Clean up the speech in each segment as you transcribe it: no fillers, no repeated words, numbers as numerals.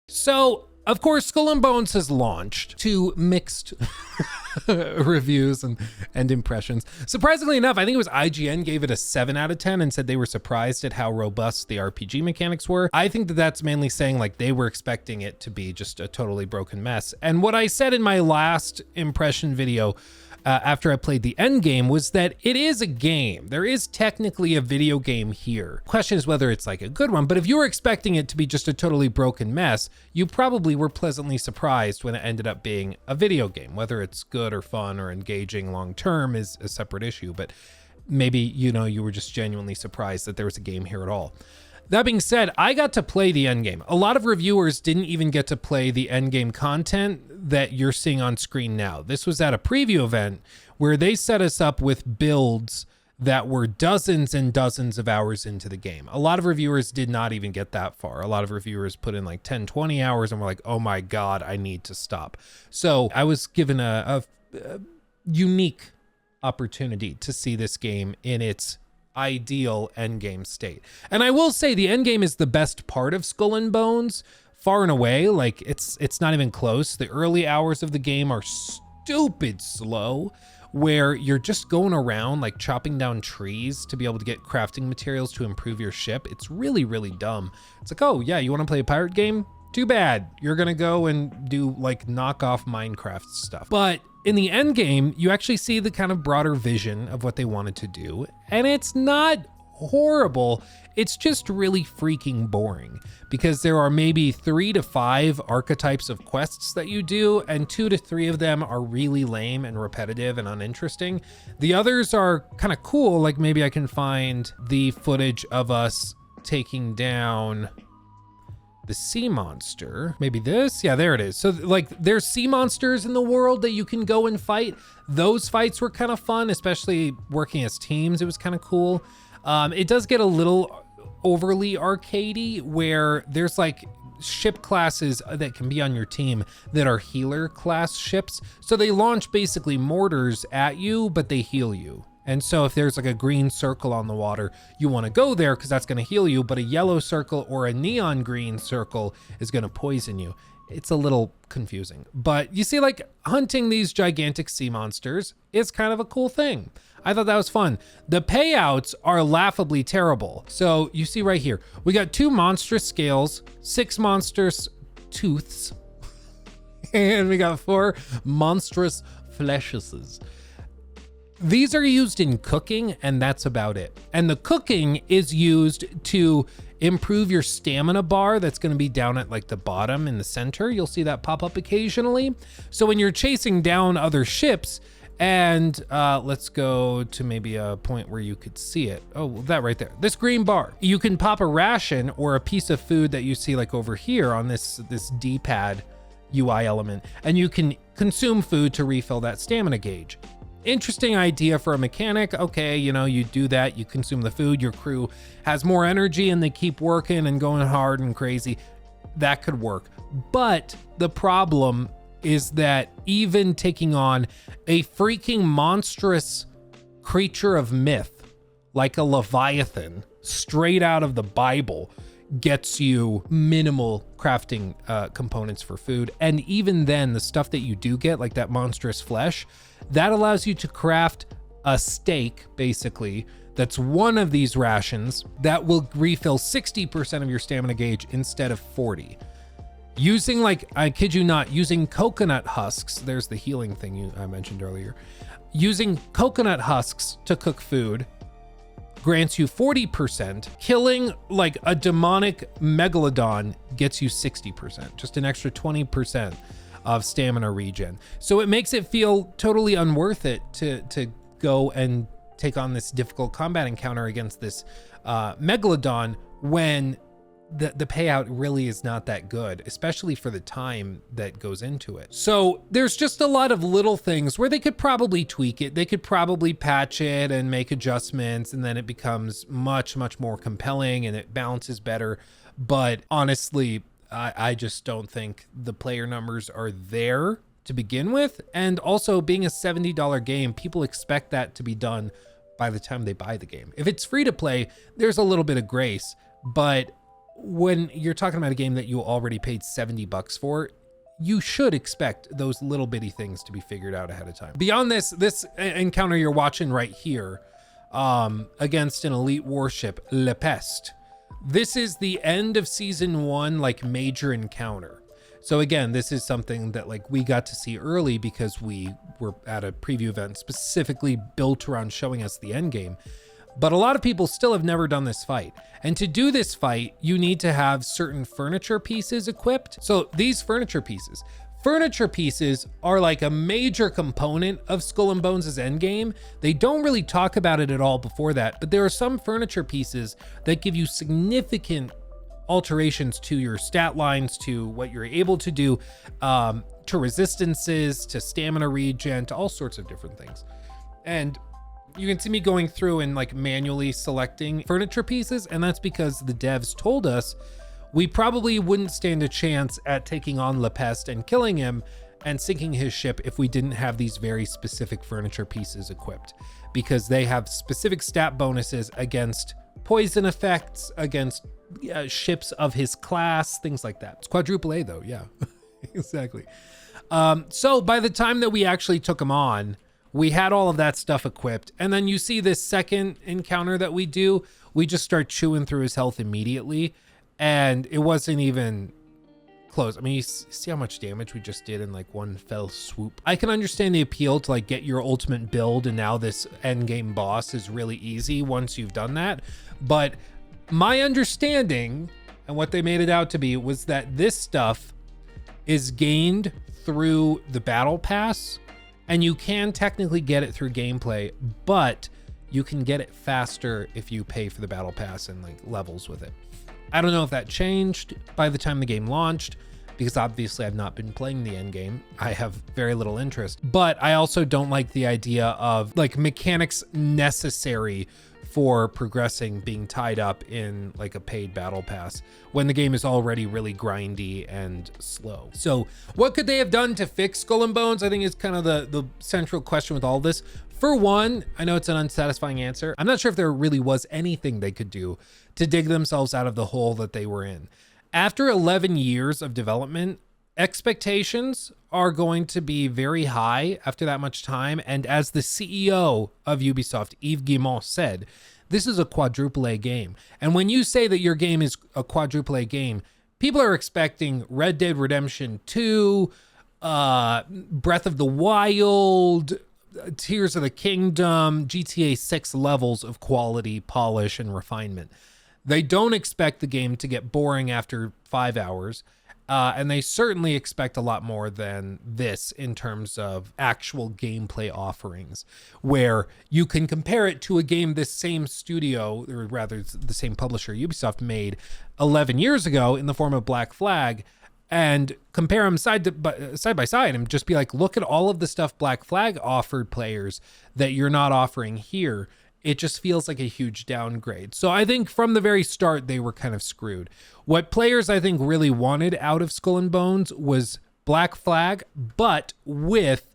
So, of course, Skull and Bones has launched to mixed reviews and impressions. Surprisingly enough, I think it was IGN gave it a 7 out of 10 and said they were surprised at how robust the RPG mechanics were. I think that that's mainly saying like they were expecting it to be just a totally broken mess. And what I said in my last impression video after I played the Endgame was that it is a game. There is technically a video game here. Question is whether it's like a good one, but if you were expecting it to be just a totally broken mess, you probably were pleasantly surprised when it ended up being a video game. Whether it's good or fun or engaging long term is a separate issue, but maybe, you know, you were just genuinely surprised that there was a game here at all. That being said, I got to play the Endgame. A lot of reviewers didn't even get to play the Endgame content that you're seeing on screen now. This was at a preview event where they set us up with builds that were dozens and dozens of hours into the game. A lot of reviewers did not even get that far. A lot of reviewers put in like 10, 20 hours and were like, oh my God, I need to stop. So I was given a unique opportunity to see this game in its ideal Endgame state. And I will say the Endgame is the best part of Skull and Bones, far and away. Like it's not even close. The early hours of the game are stupid slow, where you're just going around like chopping down trees to be able to get crafting materials to improve your ship. It's really, really dumb. It's like, oh yeah, you want to play a pirate game? Too bad. You're gonna go and do like knockoff Minecraft stuff. But in the end game, you actually see the kind of broader vision of what they wanted to do. And it's not horrible. It's just really freaking boring because there are maybe 3 to 5 archetypes of quests that you do, and 2 to 3 of them are really lame and repetitive and uninteresting. The others are kind of cool. Like maybe I can find the footage of us taking down the sea monster. Maybe this? Yeah, there it is. So like there's sea monsters in the world that you can go and fight. Those fights were kind of fun, especially working as teams. It was kind of cool. It does get a little overly arcadey where there's like ship classes that can be on your team that are healer class ships. So they launch basically mortars at you, but they heal you. And so if there's like a green circle on the water, you want to go there because that's going to heal you, but a yellow circle or a neon green circle is going to poison you. It's a little confusing, but you see, like hunting these gigantic sea monsters is kind of a cool thing. I thought that was fun. The payouts are laughably terrible. So you see right here, we got 2 monstrous scales, 6 monstrous tooths, and we got 4 monstrous fleshes. These are used in cooking, and that's about it. And the cooking is used to improve your stamina bar. That's going to be down at like the bottom in the center. You'll see that pop up occasionally. So when you're chasing down other ships, and let's go to maybe a point where you could see it. Oh, that right there, this green bar. You can pop a ration or a piece of food that you see like over here on this D-pad UI element, and you can consume food to refill that stamina gauge. Interesting idea for a mechanic. Okay, you know, you do that, you consume the food, your crew has more energy and they keep working and going hard and crazy. That could work. But the problem is that even taking on a freaking monstrous creature of myth, like a Leviathan, straight out of the Bible, gets you minimal crafting components for food. And even then, the stuff that you do get, like that monstrous flesh, that allows you to craft a steak, basically, that's one of these rations that will refill 60% of your stamina gauge instead of 40. Using, like, I kid you not, using coconut husks, there's the healing thing I mentioned earlier. Using coconut husks to cook food grants you 40%. Killing like a demonic megalodon gets you 60%, just an extra 20% of stamina regen. So it makes it feel totally unworth it to go and take on this difficult combat encounter against this megalodon when the payout really is not that good, especially for the time that goes into it. So there's just a lot of little things where they could probably tweak it. They could probably patch it and make adjustments, and then it becomes much, much more compelling and it balances better. But honestly, I just don't think the player numbers are there to begin with. And also, being a $70 game, people expect that to be done by the time they buy the game. If it's free to play, there's a little bit of grace, but when you're talking about a game that you already paid $70 for, you should expect those little bitty things to be figured out ahead of time. Beyond this encounter you're watching right here, against an elite warship, Le Peste. This is the end of season 1, like major encounter. So again, this is something that like we got to see early because we were at a preview event specifically built around showing us the end game. But a lot of people still have never done this fight. And to do this fight, you need to have certain furniture pieces equipped. So these furniture pieces are like a major component of Skull and Bones' endgame. They don't really talk about it at all before that, but there are some furniture pieces that give you significant alterations to your stat lines, to what you're able to do, to resistances, to stamina regen, to all sorts of different things. And you can see me going through and like manually selecting furniture pieces, and that's because the devs told us we probably wouldn't stand a chance at taking on Le Peste and killing him and sinking his ship if we didn't have these very specific furniture pieces equipped, because they have specific stat bonuses against poison effects, against ships of his class, things like that. It's quadruple A though, yeah, exactly. So by the time that we actually took him on, we had all of that stuff equipped. And then you see this second encounter that we do, we just start chewing through his health immediately. And it wasn't even close. I mean, you see how much damage we just did in like one fell swoop. I can understand the appeal to like get your ultimate build, and now this end game boss is really easy once you've done that. But my understanding and what they made it out to be was that this stuff is gained through the battle pass, and you can technically get it through gameplay, but you can get it faster if you pay for the battle pass and like levels with it. I don't know if that changed by the time the game launched, because obviously I've not been playing the end game. I have very little interest, but I also don't like the idea of like mechanics necessary for progressing being tied up in like a paid battle pass when the game is already really grindy and slow. So what could they have done to fix Skull and Bones, I think, is kind of the central question with all this. For one, I know it's an unsatisfying answer. I'm not sure if there really was anything they could do to dig themselves out of the hole that they were in. After 11 years of development, expectations are going to be very high after that much time. And as the CEO of Ubisoft, Yves Guillemot, said, this is a quadruple A game. And when you say that your game is a quadruple A game, people are expecting Red Dead Redemption 2, Breath of the Wild, Tears of the Kingdom, GTA 6 levels of quality, polish, and refinement. They don't expect the game to get boring after 5 hours. And they certainly expect a lot more than this in terms of actual gameplay offerings, where you can compare it to a game this same studio, or rather the same publisher, Ubisoft, made 11 years ago in the form of Black Flag, and compare them side by side and just be like, look at all of the stuff Black Flag offered players that you're not offering here. It just feels like a huge downgrade. So I think from the very start, they were kind of screwed. What players, I think, really wanted out of Skull and Bones was Black Flag, but with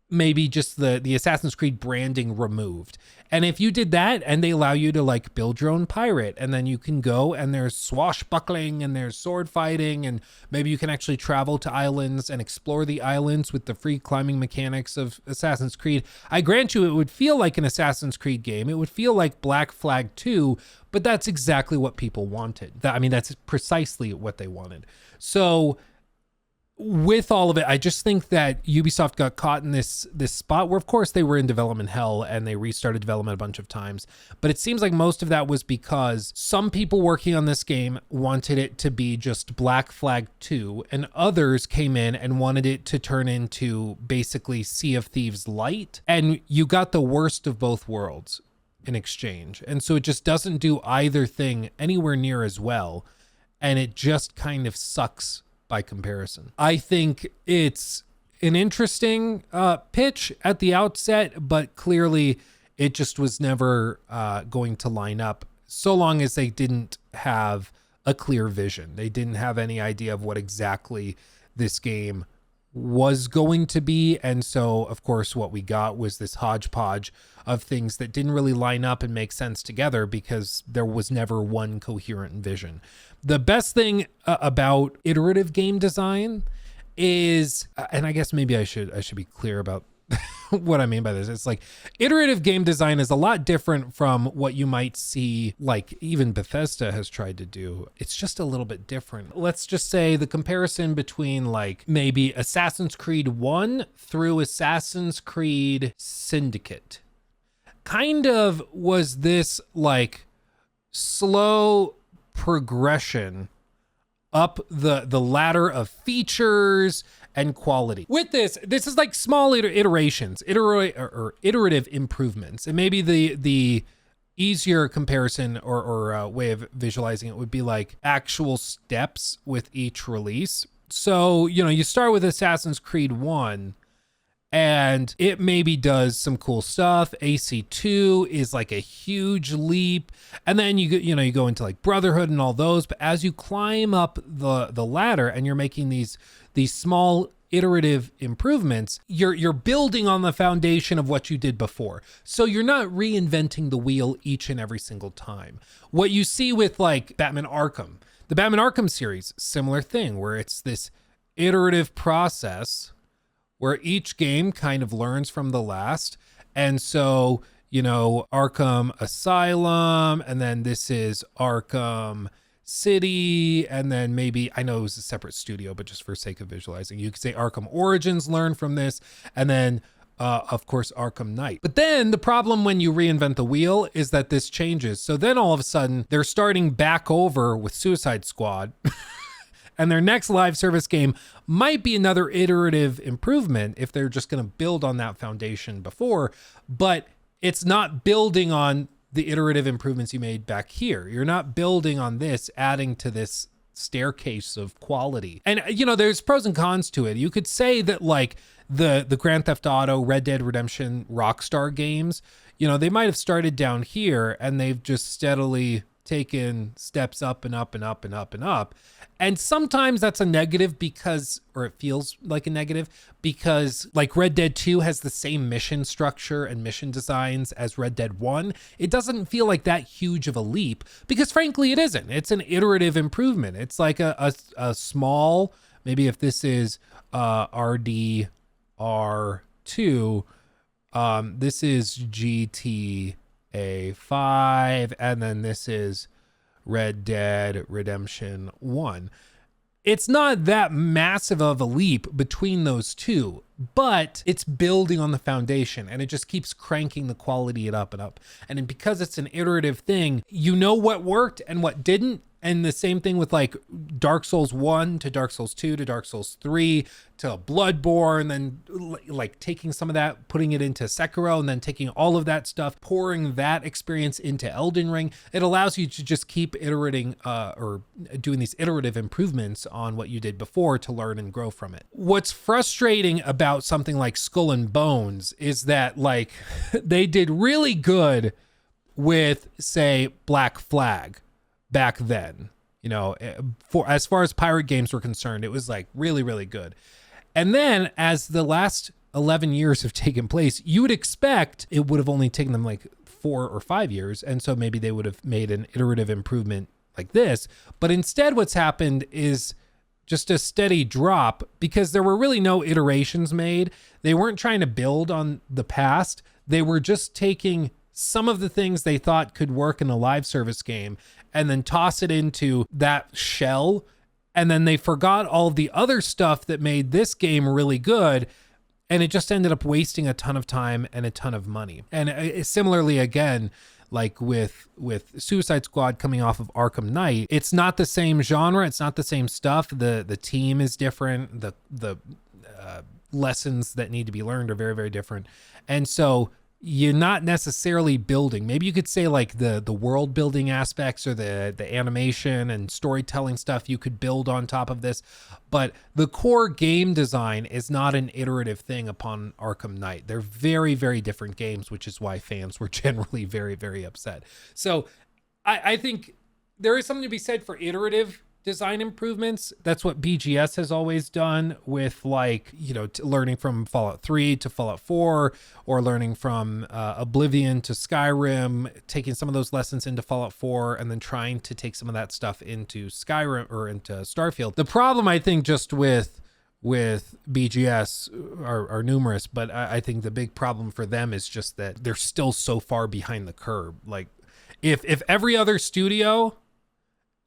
maybe just the Assassin's Creed branding removed. And if you did that, and they allow you to like build your own pirate, and then you can go and there's swashbuckling and there's sword fighting, and maybe you can actually travel to islands and explore the islands with the free climbing mechanics of Assassin's Creed. I grant you, it would feel like an Assassin's Creed game. It would feel like Black Flag 2, but that's exactly what people wanted. I mean, that's precisely what they wanted. So with all of it, I just think that Ubisoft got caught in this spot where, of course, they were in development hell and they restarted development a bunch of times. But it seems like most of that was because some people working on this game wanted it to be just Black Flag 2, and others came in and wanted it to turn into basically Sea of Thieves light. And you got the worst of both worlds in exchange. And so it just doesn't do either thing anywhere near as well. And it just kind of sucks by comparison. I think it's an interesting pitch at the outset, but clearly it just was never going to line up so long as they didn't have a clear vision. They didn't have any idea of what exactly this game was going to be. And so, of course, what we got was this hodgepodge of things that didn't really line up and make sense together because there was never one coherent vision. The best thing about iterative game design is, and I guess maybe I should be clear about what I mean by this. It's like iterative game design is a lot different from what you might see, like even Bethesda has tried to do. It's just a little bit different. Let's just say the comparison between like maybe Assassin's Creed 1 through Assassin's Creed Syndicate kind of was this like slow progression up the ladder of features and quality. With this is like small iterations, iterative improvements. And maybe the easier comparison or way of visualizing it would be like actual steps with each release. So, you know, you start with Assassin's Creed 1 and it maybe does some cool stuff. AC2 is like a huge leap. And then you go into like Brotherhood and all those. But as you climb up the ladder and you're making these small iterative improvements, you're building on the foundation of what you did before. So you're not reinventing the wheel each and every single time. What you see with like Batman Arkham, the Batman Arkham series, similar thing where it's this iterative process where each game kind of learns from the last. And so, you know, Arkham Asylum, and then this is Arkham City, and then maybe, I know it was a separate studio, but just for sake of visualizing, you could say Arkham Origins learned from this, and then of course Arkham Knight. But then the problem when you reinvent the wheel is that this changes. So then all of a sudden they're starting back over with Suicide Squad and their next live service game might be another iterative improvement if they're just going to build on that foundation before, but it's not building on the iterative improvements you made back here. You're not building on this, adding to this staircase of quality. And, you know, there's pros and cons to it. You could say that like the Grand Theft Auto, Red Dead Redemption, Rockstar games, you know, they might have started down here and they've just steadily taken steps up and up and up and up and up. And sometimes that's a negative because, or it feels like a negative because like Red Dead 2 has the same mission structure and mission designs as Red Dead 1. It doesn't feel like that huge of a leap because frankly, it isn't. It's an iterative improvement. It's like a small, maybe if this is RDR2, this is GTA 5, and then this is Red Dead Redemption 1. It's not that massive of a leap between those two, but it's building on the foundation and it just keeps cranking the quality it up and up. And because it's an iterative thing, you know what worked and what didn't. And the same thing with like Dark Souls 1 to Dark Souls 2 to Dark Souls 3 to Bloodborne, then like taking some of that, putting it into Sekiro, and then taking all of that stuff, pouring that experience into Elden Ring. It allows you to just keep iterating or doing these iterative improvements on what you did before to learn and grow from it. What's frustrating about something like Skull and Bones is that like they did really good with, say, Black Flag back then, you know, for as far as pirate games were concerned, it was like really, really good. And then as the last 11 years have taken place, you would expect it would have only taken them like 4 or 5 years. And so maybe they would have made an iterative improvement like this. But instead what's happened is just a steady drop because there were really no iterations made. They weren't trying to build on the past. They were just taking some of the things they thought could work in a live service game and then toss it into that shell. And then they forgot all the other stuff that made this game really good. And it just ended up wasting a ton of time and a ton of money. And similarly, again, like with Suicide Squad coming off of Arkham Knight, it's not the same genre. It's not the same stuff. The team is different. The lessons that need to be learned are very, very different. And so you're not necessarily building. Maybe you could say like the world building aspects or the animation and storytelling stuff you could build on top of this, but the core game design is not an iterative thing upon Arkham Knight. They're very, very different games, which is why fans were generally very, very upset. So I think there is something to be said for iterative design improvements. That's what BGS has always done with, like, you know, learning from Fallout 3 to Fallout 4, or learning from Oblivion to Skyrim, taking some of those lessons into Fallout 4 and then trying to take some of that stuff into Skyrim or into Starfield. The problem, I think, just with BGS are numerous, but I think the big problem for them is just that they're still so far behind the curve. Like, if every other studio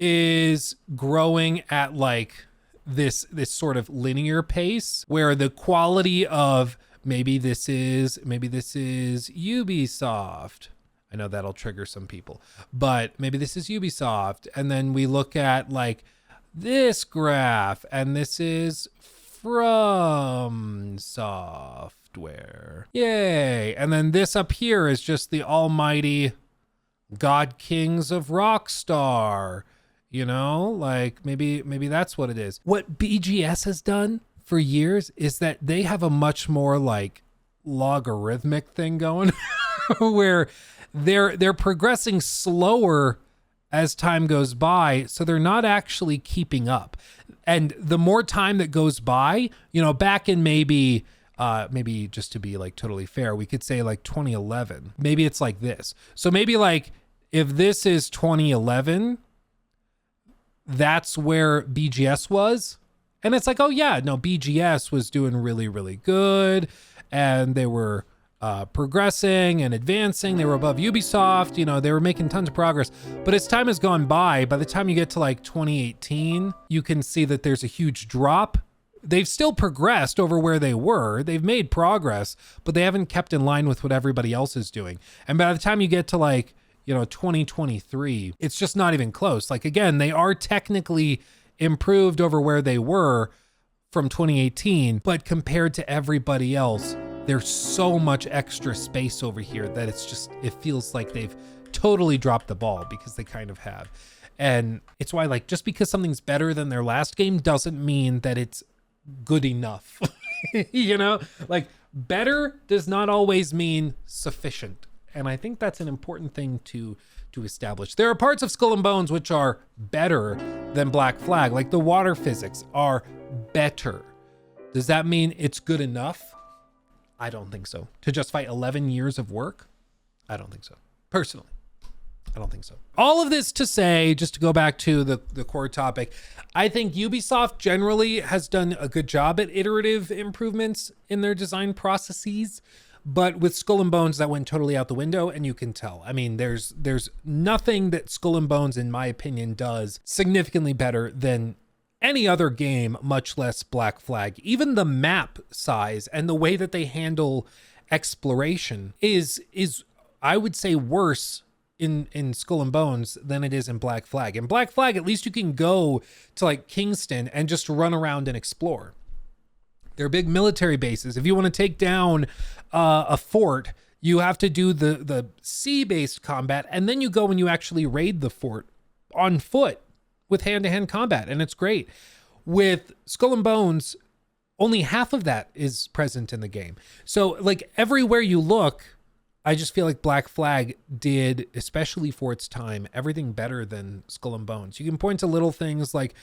is growing at like this sort of linear pace where the quality of maybe this is Ubisoft. I know that'll trigger some people, but maybe this is Ubisoft. And then we look at like this graph and this is From Software. Yay. And then this up here is just the almighty God Kings of Rockstar. You know, like maybe that's what it is. What BGS has done for years is that they have a much more like logarithmic thing going where they're progressing slower as time goes by, so they're not actually keeping up. And the more time that goes by, you know, back in maybe just to be like totally fair, we could say like 2011. Maybe it's like this. So maybe like if this is 2011, that's where BGS was. And it's like, oh yeah, no, BGS was doing really, really good. And they were progressing and advancing. They were above Ubisoft. You know, they were making tons of progress. But as time has gone by the time you get to like 2018, you can see that there's a huge drop. They've still progressed over where they were. They've made progress, but they haven't kept in line with what everybody else is doing. And by the time you get to like, you know, 2023, it's just not even close. Like, again, they are technically improved over where they were from 2018, but compared to everybody else, there's so much extra space over here that it feels like they've totally dropped the ball, because they kind of have. And it's why, like, just because something's better than their last game doesn't mean that it's good enough. You know, like, better does not always mean sufficient. And I think that's an important thing to establish. There are parts of Skull and Bones which are better than Black Flag. Like the water physics are better. Does that mean it's good enough? I don't think so. To justify 11 years of work? I don't think so. Personally, I don't think so. All of this to say, just to go back to the core topic, I think Ubisoft generally has done a good job at iterative improvements in their design processes. But with Skull and Bones, that went totally out the window, and you can tell. I mean, there's nothing that Skull and Bones, in my opinion, does significantly better than any other game, much less Black Flag. Even the map size and the way that they handle exploration is I would say worse in Skull and Bones than it is in Black Flag. In Black Flag, at least you can go to like Kingston and just run around and explore. They're big military bases. If you want to take down a fort, you have to do the sea-based combat, and then you go and you actually raid the fort on foot with hand-to-hand combat, and it's great. With Skull and Bones, only half of that is present in the game. So, like, everywhere you look, I just feel like Black Flag did, especially for its time, everything better than Skull and Bones. You can point to little things like,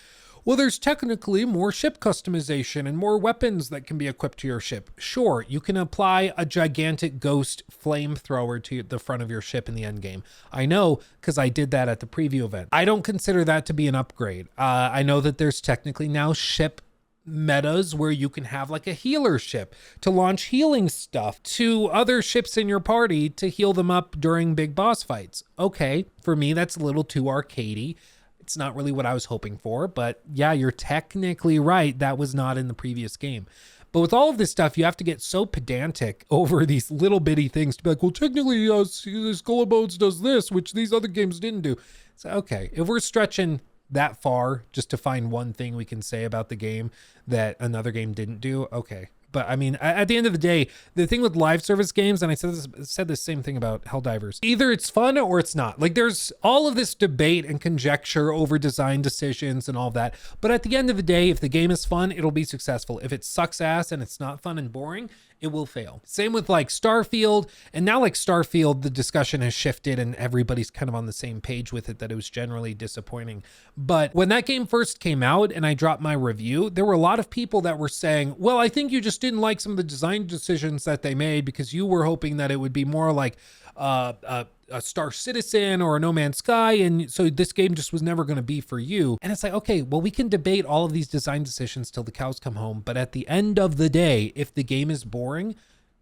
well, there's technically more ship customization and more weapons that can be equipped to your ship. Sure, you can apply a gigantic ghost flamethrower to the front of your ship in the end game. I know, because I did that at the preview event. I don't consider that to be an upgrade. I know that there's technically now ship metas where you can have like a healer ship to launch healing stuff to other ships in your party to heal them up during big boss fights. Okay, for me, that's a little too arcadey. It's not really what I was hoping for, but yeah, you're technically right. That was not in the previous game. But with all of this stuff, you have to get so pedantic over these little bitty things to be like, well, technically, Skull and Bones does this, which these other games didn't do. So, okay, if we're stretching that far just to find one thing we can say about the game that another game didn't do, okay. But I mean, at the end of the day, the thing with live service games, and I said the same thing about Helldivers, either it's fun or it's not. Like, there's all of this debate and conjecture over design decisions and all that. But at the end of the day, if the game is fun, it'll be successful. If it sucks ass and it's not fun and boring, it will fail. Same with like Starfield. And now like Starfield, the discussion has shifted and everybody's kind of on the same page with it, that it was generally disappointing. But when that game first came out and I dropped my review, there were a lot of people that were saying, well, I think you just didn't like some of the design decisions that they made because you were hoping that it would be more like a Star Citizen or a No Man's Sky, and so this game just was never going to be for you. And it's like, okay, well, we can debate all of these design decisions till the cows come home, but at the end of the day, if the game is boring,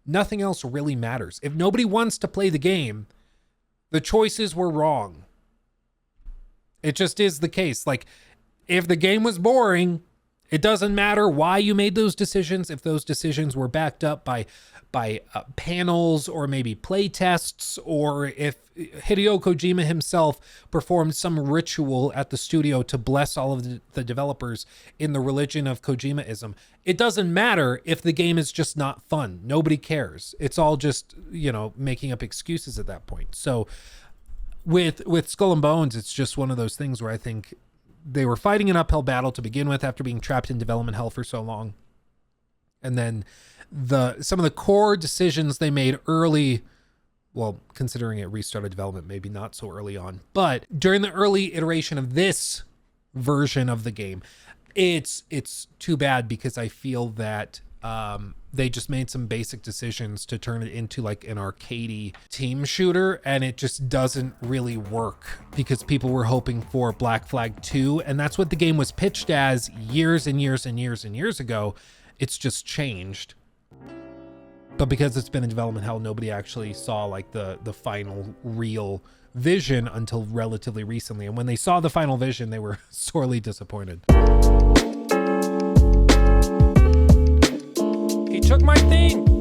nothing else really matters. If nobody wants to play the game, the choices were wrong. It just is the case. Like, if the game was boring, it doesn't matter why you made those decisions. If those decisions were backed up by panels or maybe play tests, or if Hideo Kojima himself performed some ritual at the studio to bless all of the developers in the religion of Kojimaism, it doesn't matter if the game is just not fun. Nobody cares. It's all just, making up excuses at that point. So with Skull and Bones, it's just one of those things where I think they were fighting an uphill battle to begin with after being trapped in development hell for so long. And then some of the core decisions they made early, well, considering it restarted development, maybe not so early on, but during the early iteration of this version of the game, it's too bad, because I feel that they just made some basic decisions to turn it into like an arcadey team shooter, and it just doesn't really work because people were hoping for Black Flag 2, and that's what the game was pitched as years and years and years and years ago. It's just changed. But because it's been in development hell, nobody actually saw like the final real vision until relatively recently. And when they saw the final vision, they were sorely disappointed. He took my thing.